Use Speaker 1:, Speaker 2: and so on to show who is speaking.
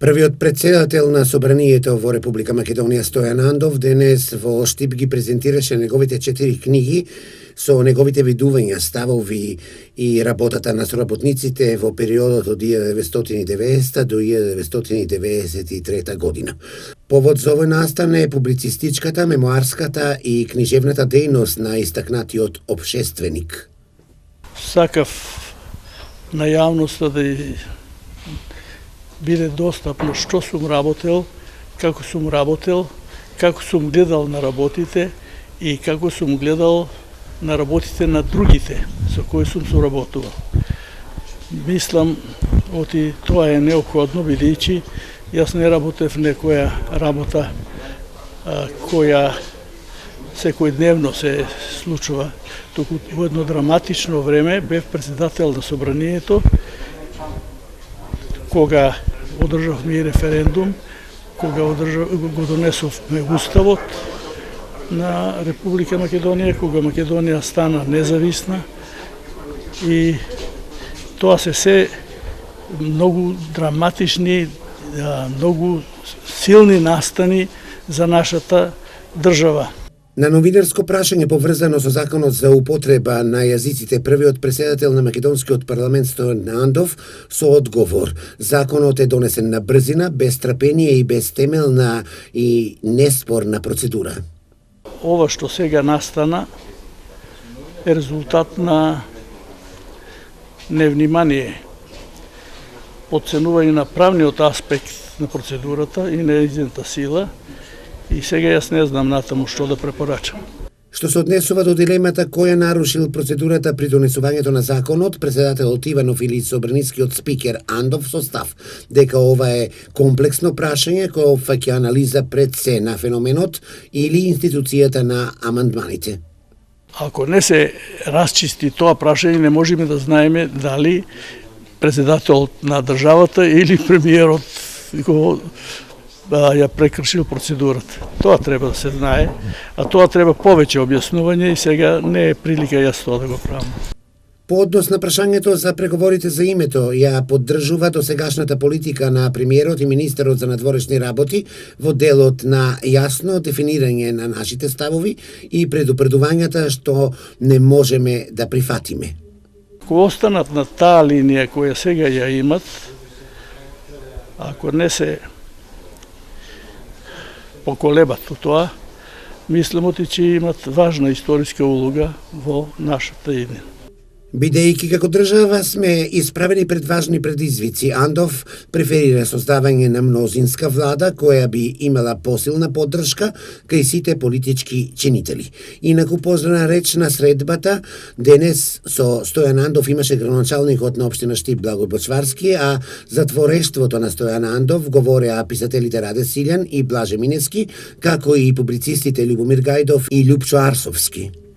Speaker 1: Првиот председател на Собранието во Република Македонија Стојан Андов денес во Штип ги презентираше неговите 4 книги со неговите видувања, ставови и работата на соработниците во периодот од 1990 до 1993 година. Повод за овој настан е публицистичката, мемуарската и книжевната дејност на истакнатиот општественик.
Speaker 2: Сакав на јавноста да биде достапно што сум работел, како сум гледал на работите и како сум гледал на работите на другите со кои сум соработувал. Мислам, оти тоа е неопходно, бидејќи јас не работев некоја работа која секојдневно се случува, туку во едно драматично време бев председател на Собранието, кога одржавме и референдум, кога го донесовме уставот на Република Македонија, кога Македонија стана независна, и тоа се многу драматични, многу силни настани за нашата држава.
Speaker 1: На новинарско прашање поврзано со законот за употреба на јазиците, првиот председател на Македонскиот парламент Стојан Андов со одговор: законот е донесен на брзина, без трпение и без темелна и неспорна процедура.
Speaker 2: Ова што сега настана е резултат на невнимание, подценување на правниот аспект на процедурата и нејзината сила. И сега јас не знам натаму што да препорачам.
Speaker 1: Што се однесува до дилемата кој нарушил процедурата при донесувањето на законот, председателот Иванов или собранискиот спикер Андов со став дека ова е комплексно прашање кој опфаќа анализа пред се на феноменот или институцијата на амандманите.
Speaker 2: Ако не се расчисти тоа прашање, не можеме да знаеме дали председателот на државата или премиерот го ја прекршил процедурата. Тоа треба да се знае, а тоа треба повеќе објаснување и сега не е прилика јас тоа да го правам.
Speaker 1: По однос на прашањето за преговорите за името, ја поддржува досегашната политика на премиерот и министерот за надворешни работи во делот на јасно дефинирање на нашите ставови и предупредувањата што не можеме да прифатиме.
Speaker 2: Ако останат на таа линија која сега ја имат, ако не се поколебат тоа, мислам че имат важна историска улога во нашата иднина.
Speaker 1: Бидејќи како држава сме исправени пред важни предизвици, Андов преферира создавање на мнозинска влада која би имала посилна поддршка кај сите политички чинители. Инаку поздрана реч на средбата денес со Стојан Андов имаше градоначалникот на општина Штип Благој Бочварски, а за творештвото на Стојан Андов говореа писателите Раде Силјан и Блаже Миневски, како и публицистите Љубомир Гајдов и Љупчо Арсовски.